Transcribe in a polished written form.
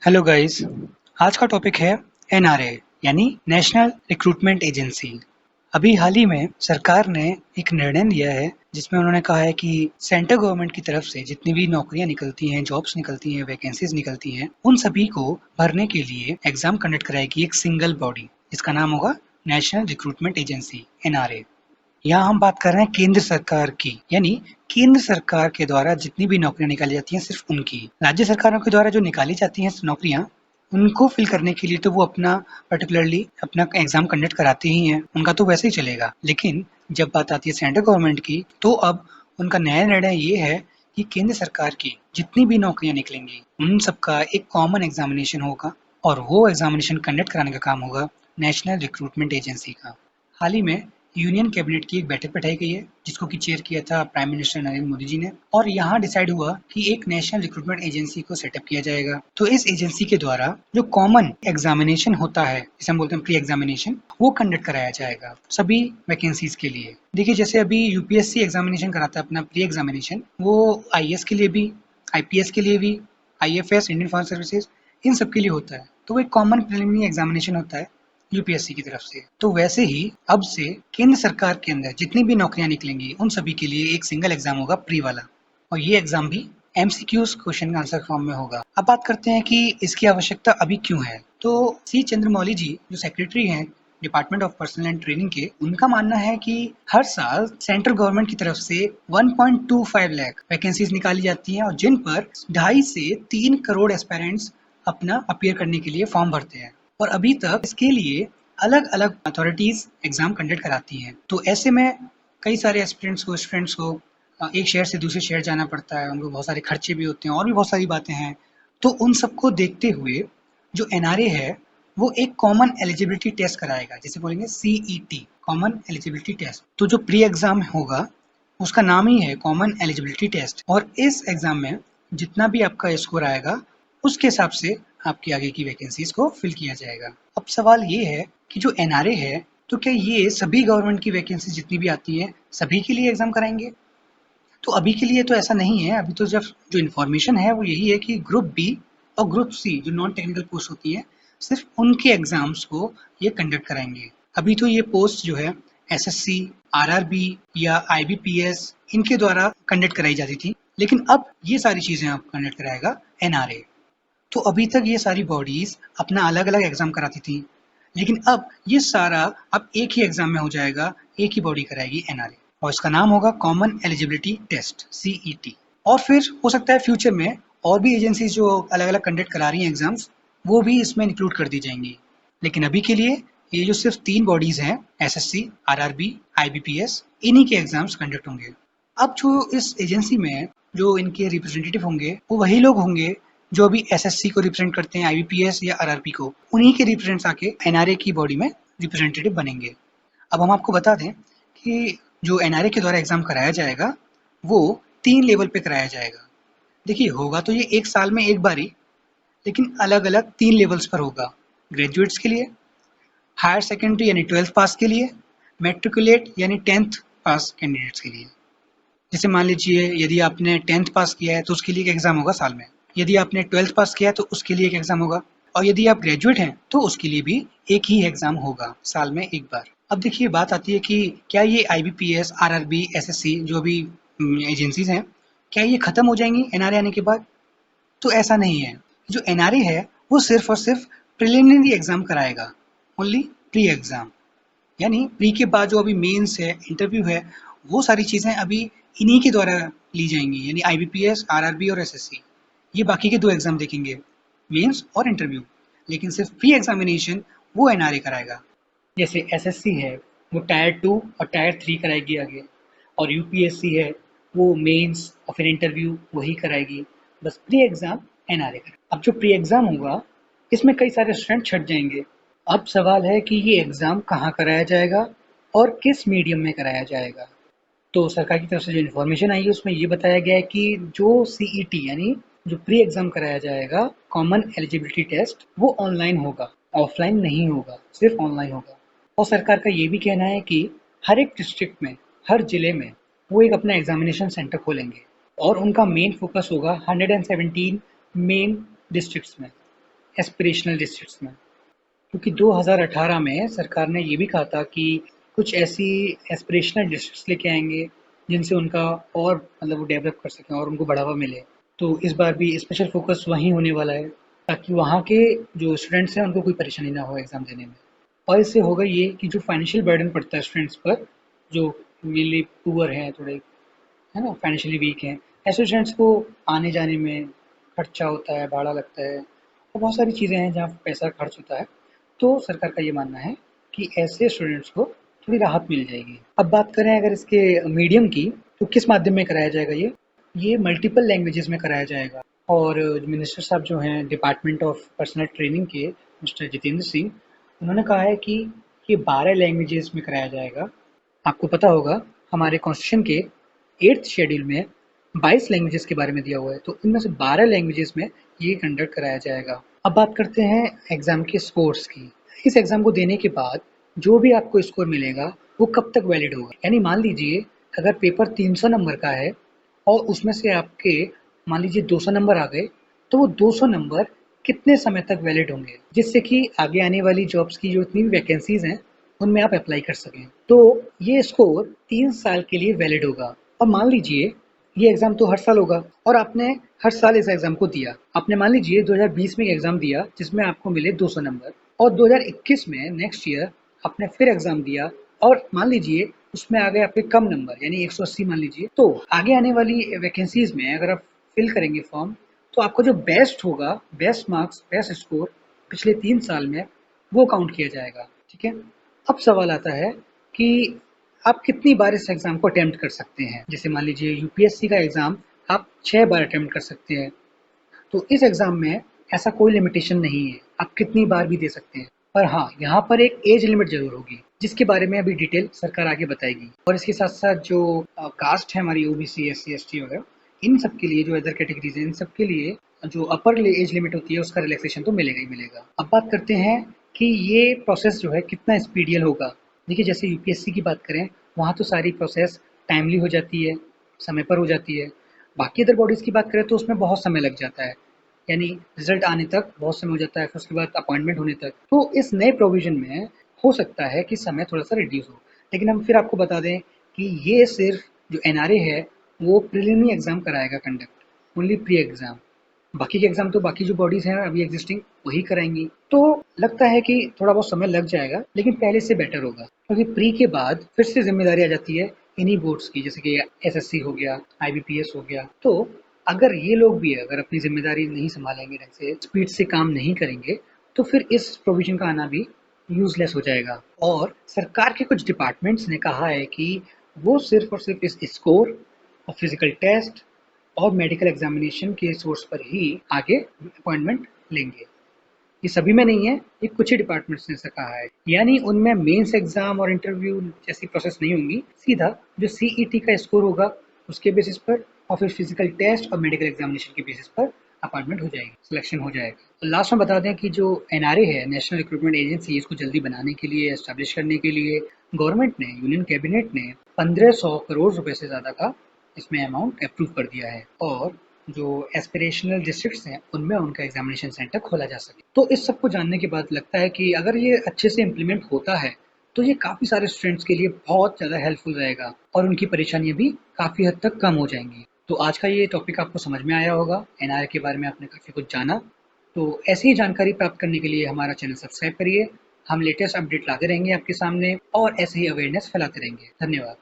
Hello guys. आज का topic है एनआरए यानी नेशनल रिक्रूटमेंट एजेंसी। अभी हाल ही में सरकार ने एक निर्णय लिया है जिसमें उन्होंने कहा है कि सेंट्रल गवर्नमेंट की तरफ से जितनी भी नौकरियां निकलती हैं, जॉब्स निकलती हैं, वैकेंसीज निकलती हैं, उन सभी को भरने के लिए एग्जाम कंडक्ट कराएगी एक सिंगल बॉडी। इसका नाम होगा नेशनल रिक्रूटमेंट एजेंसी एनआरए। यहाँ हम बात कर रहे हैं केंद्र सरकार की, यानी केंद्र सरकार के द्वारा जितनी भी नौकरियां निकाली जाती हैं सिर्फ उनकी। राज्य सरकारों के द्वारा जो निकाली जाती हैं नौकरियां, उनको फिल करने के लिए तो वो अपना पर्टिकुलरली अपना एग्जाम कंडक्ट कराते ही हैं, उनका तो वैसे ही चलेगा। लेकिन जब बात आती है सेंट्रल गवर्नमेंट की, तो अब उनका नया निर्णय ये है कि केंद्र सरकार की जितनी भी नौकरियां निकलेंगी उन सबका एक कॉमन एग्जामिनेशन होगा और वो एग्जामिनेशन कंडक्ट कराने का काम होगा नेशनल रिक्रूटमेंट एजेंसी का। हाल ही में यूनियन कैबिनेट की एक बैठक बैठाई गई है जिसको कि चेयर किया था प्राइम मिनिस्टर नरेंद्र मोदी जी ने, और यहाँ डिसाइड हुआ कि एक नेशनल रिक्रूटमेंट एजेंसी को सेटअप किया जाएगा। तो इस एजेंसी के द्वारा जो कॉमन एग्जामिनेशन होता है, जिसे हम बोलते हैं प्री एग्जामिनेशन, वो कंडक्ट कराया जाएगा सभी वैकेंसीज के लिए। देखिए, जैसे अभी यूपीएससी एग्जामिनेशन कराता है अपना प्री एग्जामिनेशन, वो आईएएस के लिए भी, आईपीएस के लिए भी, आईएफएस इंडियन फॉरेन सर्विसेज, इन सब के लिए होता है। तो वो एक कॉमन प्रिलिमिनरी एग्जामिनेशन होता है यूपीएससी की तरफ से। तो वैसे ही अब से केंद्र सरकार के अंदर जितनी भी नौकरियां निकलेंगी उन सभी के लिए एक सिंगल एग्जाम होगा प्री वाला, और ये एग्जाम भी एमसीक्यूज क्वेश्चन आंसर फॉर्म में होगा। अब बात करते हैं कि इसकी आवश्यकता अभी क्यों है। तो सी चंद्रमौली जी जो सेक्रेटरी हैं department of personal and training के, उनका मानना है कि हर साल सेंट्रल गवर्नमेंट की तरफ से 1.25 लाख वैकेंसीज निकाली जाती हैं और जिन पर 2.5 से 3 करोड़ एस्पायरेंट्स अपना अपीयर करने के लिए फॉर्म भरते हैं, और अभी तक इसके लिए अलग अलग अथॉरिटीज एग्जाम कंडक्ट कराती हैं। तो ऐसे में कई सारे एस्पिरेंट्स को, स्टूडेंट्स को एक शहर से दूसरे शहर जाना पड़ता है, उनको बहुत सारे खर्चे भी होते हैं और भी बहुत सारी बातें हैं। तो उन सबको देखते हुए जो एनआरए है वो एक कॉमन एलिजिबिलिटी टेस्ट कराएगा, जिसे बोलेंगे सीईटी, कॉमन एलिजिबिलिटी टेस्ट। तो जो प्री एग्जाम होगा उसका नाम ही है कॉमन एलिजिबिलिटी टेस्ट, और इस एग्जाम में जितना भी आपका स्कोर आएगा उसके हिसाब से आपकी आगे की वैकेंसीज को फिल किया जाएगा। अब सवाल ये है कि जो एनआरए है, तो क्या ये सभी गवर्नमेंट की वैकेंसी जितनी भी आती है सभी के लिए एग्जाम कराएंगे? तो अभी के लिए तो ऐसा नहीं है। अभी तो जब जो इन्फॉर्मेशन है वो यही है कि ग्रुप बी और ग्रुप सी जो नॉन टेक्निकल पोस्ट होती है, सिर्फ उनके एग्जाम्स को ये कंडक्ट कराएंगे। अभी तो ये पोस्ट जो है एसएससी, आरआरबी या आईबीपीएस, इनके द्वारा कंडक्ट कराई जाती थी, लेकिन अब ये सारी चीजें आप कंडक्ट कराएगा एनआरए। तो अभी तक ये सारी बॉडीज अपना अलग अलग एग्जाम कराती थी, लेकिन अब ये सारा अब एक ही एग्जाम में हो जाएगा, एक ही बॉडी कराएगी एनआरए, और इसका नाम होगा कॉमन एलिजिबिलिटी टेस्ट सीईटी। और फिर हो सकता है फ्यूचर में और भी एजेंसीज जो अलग अलग कंडक्ट करा रही हैं एग्जाम्स, वो भी इसमें इंक्लूड कर दी जाएंगी। लेकिन अभी के लिए ये जो सिर्फ 3 बॉडीज हैं, एसएससी, आरआरबी, आईबीपीएस, इन्हीं के एग्जाम्स कंडक्ट होंगे। अब जो इस एजेंसी में जो इनके रिप्रेजेंटेटिव होंगे वो वही लोग होंगे जो अभी एसएससी को रिप्रेजेंट करते हैं, आईबीपीएस या आरआरबी को, उन्हीं के रिप्रेजेंट्स आके एनआरए की बॉडी में रिप्रेजेंटेटिव बनेंगे। अब हम आपको बता दें कि जो एनआरए के द्वारा एग्जाम कराया जाएगा वो 3 लेवल पे कराया जाएगा। देखिए, होगा तो ये एक साल में एक बारी, लेकिन अलग अलग 3 लेवल्स पर होगा। ग्रेजुएट्स के लिए, हायर सेकेंडरी यानी 12th पास के लिए, मेट्रिकुलेट यानी 10th पास कैंडिडेट्स के लिए। जैसे मान लीजिए यदि आपने 10th पास किया है तो उसके लिए एक एग्जाम होगा साल में, यदि आपने 12th पास किया है तो उसके लिए एक एग्जाम होगा, और यदि आप ग्रेजुएट हैं तो उसके लिए भी एक ही एग्जाम होगा साल में एक बार। अब देखिए, बात आती है कि क्या ये आईबीपीएस, आरआरबी, एसएससी जो भी एजेंसीज हैं, क्या ये खत्म हो जाएंगी एनआरए आने के बाद? तो ऐसा नहीं है। जो एनआरए है वो सिर्फ और सिर्फ प्रिलिमिनरी एग्जाम कराएगा, ओनली प्री एग्जाम। यानी प्री के बाद जो अभी मेंस है, इंटरव्यू है, वो सारी चीजें अभी इन्हीं के द्वारा ली जाएंगी, यानी आईबीपीएस, आरआरबी और एसएससी। ये बाकी के 2 एग्जाम देखेंगे, मेंस और इंटरव्यू, लेकिन सिर्फ प्री एग्जामिनेशन वो एनआरए कराएगा। जैसे एसएससी है वो टायर 2 और टायर 3 कराएगी आगे, और यूपीएससी है वो मेंस और फिर इंटरव्यू वही कराएगी। बस प्री एग्जाम एनआरए कराएगा। अब जो प्री एग्जाम होगा इसमें कई सारे स्टूडेंट छट जाएंगे। अब सवाल है कि ये एग्जाम कहाँ कराया जाएगा और किस मीडियम में कराया जाएगा। तो सरकार की तरफ से जो इन्फॉर्मेशन आई है उसमें ये बताया गया है कि जो सीईटी यानी जो प्री एग्जाम कराया जाएगा, कॉमन एलिजिबिलिटी टेस्ट, वो ऑनलाइन होगा, ऑफलाइन नहीं होगा, सिर्फ ऑनलाइन होगा। और सरकार का ये भी कहना है कि हर एक डिस्ट्रिक्ट में, हर जिले में वो एक अपना एग्जामिनेशन सेंटर खोलेंगे, और उनका मेन फोकस होगा 117 मेन डिस्ट्रिक्ट्स में। एस्पिरेशनल डिस्ट्रिक्ट्स में। क्योंकि 2018 में सरकार ने ये भी कहा था कि कुछ ऐसी एस्पिरेशनल डिस्ट्रिक्ट्स लेके आएँगे, जिनसे उनका और मतलब वो डेवलप कर सकें और उनको बढ़ावा मिले। तो इस बार भी स्पेशल फ़ोकस वहीं होने वाला है, ताकि वहाँ के जो स्टूडेंट्स हैं, उनको कोई परेशानी ना हो एग्ज़ाम देने में। और इससे होगा ये कि जो फाइनेंशियल बर्डन पड़ता है स्टूडेंट्स पर, जो मेनली पुअर हैं थोड़े, है ना, फाइनेंशियली वीक हैं, ऐसे स्टूडेंट्स को आने-जाने में खर्चा होता है, भाड़ा लगता है और बहुत सारी चीज़ें हैं जहाँ पैसा खर्च होता है। तो सरकार का ये मानना है कि ऐसे स्टूडेंट्स को थोड़ी राहत मिल जाएगी। अब बात करें अगर इसके मीडियम की, तो किस माध्यम में कराया जाएगा ये? ये मल्टीपल लैंग्वेजेज़ में कराया जाएगा और मिनिस्टर साहब जो हैं डिपार्टमेंट ऑफ पर्सनल ट्रेनिंग के मिस्टर जितेंद्र सिंह, उन्होंने कहा है कि ये 12 लैंग्वेजेज़ में कराया जाएगा। आपको पता होगा हमारे कॉन्स्टिट्यूशन के 8th शेड्यूल में 22 लैंग्वेजेस के बारे में दिया हुआ है, तो इनमें से 12 लैंग्वेजेस में ये कंडक्ट कराया जाएगा। अब बात करते हैं एग्ज़ाम के स्कोर्स की। इस एग्ज़ाम को देने के बाद जो भी आपको स्कोर मिलेगा, वो कब तक वैलिड होगा? यानी मान लीजिए अगर पेपर 300 नंबर का है और उसमें से आपके मान लीजिए 200 नंबर आ गए, तो वो 200 नंबर कितने समय तक वैलिड होंगे? जिससे कि आगे आने वाली जॉब्स की जो इतनी भी वैकेंसीज़ हैं, उनमें आप अप्लाई कर सकें। तो ये स्कोर 3 साल के लिए वैलिड होगा। अब मान लीजिए ये एग्ज़ाम तो हर साल होगा और आपने हर साल इस एग्ज़ाम को दिया। आपने मान लीजिए 2020 में एक एग्ज़ाम दिया जिसमें आपको मिले 200 नंबर और 2021 में नेक्स्ट ईयर आपने फिर एग्ज़ाम दिया और मान लीजिए उसमें आ गए आपके कम नंबर यानी 180 मान लीजिए। तो आगे आने वाली वैकेंसीज़ में अगर आप फिल करेंगे फॉर्म, तो आपका जो बेस्ट होगा, बेस्ट मार्क्स, बेस्ट स्कोर पिछले 3 साल में, वो काउंट किया जाएगा। ठीक है? अब सवाल आता है कि आप कितनी बार इस एग्ज़ाम को अटेम्प्ट कर सकते हैं? जैसे मान लीजिए यूपीएससी का एग्ज़ाम आप 6 बार अटेम्प्ट कर सकते हैं। तो इस एग्ज़ाम में ऐसा कोई लिमिटेशन नहीं है, आप कितनी बार भी दे सकते हैं। पर हाँ, यहाँ पर एक एज लिमिट ज़रूर होगी, जिसके बारे में अभी डिटेल सरकार आगे बताएगी। और इसके साथ-साथ जो कास्ट है हमारी ओबीसी, एससी, एसटी वगैरह, इन सब के लिए जो अदर कैटेगरीज़ हैं, इन सब के लिए जो अपर एज लिमिट होती है, उसका रिलैक्सेशन तो मिलेगा ही मिलेगा। अब बात करते हैं कि ये प्रोसेस जो है कितना स्पीडियल होगा। देखिए जैसे यूपीएससी की बात करें, वहाँ तो सारी प्रोसेस टाइमली हो जाती है, समय पर हो जाती है। बाकी अदर बॉडीज़ की बात करें तो उसमें बहुत समय लग जाता है, यानी रिजल्ट आने तक बहुत समय हो जाता है, फिर उसके बाद अपॉइंटमेंट होने तक। तो इस नए प्रोविज़न में हो सकता है कि समय थोड़ा-सा रिड्यूस हो। लेकिन हम फिर आपको बता दें कि ये सिर्फ़ जो एनआरए है, वो प्रिलिमिनरी एग्ज़ाम कराएगा कंडक्ट, ओनली प्री एग्ज़ाम। बाकी के एग्ज़ाम तो बाकी जो बॉडीज़ हैं अभी एग्ज़िस्टिंग, वही कराएँगी। तो लगता है कि थोड़ा बहुत समय लग जाएगा, लेकिन पहले से बेटर होगा। क्योंकि प्री के बाद फिर से ज़िम्मेदारी आ जाती है इन्हीं बोर्ड्स की, जैसे कि एसएससी हो गया, आईबीपीएस हो गया। तो अगर ये लोग भी अगर अपनी ज़िम्मेदारी नहीं सँभालेंगे ढंग से, स्पीड से काम नहीं करेंगे, तो फिर इस प्रोविज़न का आना भी यूज़लेस हो जाएगा। और सरकार के कुछ डिपार्टमेंट्स ने कहा है कि वो सिर्फ़ और सिर्फ़ इस स्कोर और फिज़िकल टेस्ट और मेडिकल एग्ज़ामिनेशन के सोर्स पर ही आगे अपॉइंटमेंट लेंगे। ये सभी में नहीं है, ये कुछ ही डिपार्टमेंट्स ने ऐसा कहा है। यानी उनमें मेंस एग्ज़ाम और इंटरव्यू जैसी प्रोसेस नहीं होंगी, सीधा जो सीईटी का स्कोर होगा उसके बेसिस पर और फिर फिज़िकल टेस्ट और मेडिकल एग्ज़ामिनेशन के बेसिस पर अपॉइंटमेंट हो जाएगी, सिलेक्शन हो जाएगा। तो लास्ट में बता दें कि जो एनआरए है, नेशनल रिक्रूटमेंट एजेंसी, इसको जल्दी बनाने के लिए, एस्टैब्लिश करने के लिए गवर्नमेंट ने, यूनियन कैबिनेट ने 1500 करोड़ रुपए से ज़्यादा का इसमें अमाउंट अप्रूव कर दिया है और जो एस्पिरेशनल डिस्ट्रिक्ट्स हैं, उनमें उनका एग्ज़ामिनेशन सेंटर खोला जा सके। तो इस सब को जानने के बाद लगता है कि अगर ये अच्छे से इम्प्लीमेंट होता है, तो ये काफ़ी सारे स्टूडेंट्स के लिए बहुत ज़्यादा हेल्पफुल रहेगा और उनकी परेशानियाँ भी काफ़ी हद तक कम हो जाएँगी। तो आज का ये टॉपिक आपको समझ में आया होगा, एनआरए के बारे में आपने काफ़ी कुछ जाना। तो ऐसी ही जानकारी प्राप्त करने के लिए हमारा चैनल सब्सक्राइब करिए। हम लेटेस्ट अपडेट लाते रहेंगे आपके सामने और ऐसे ही अवेयरनेस फैलाते रहेंगे। धन्यवाद।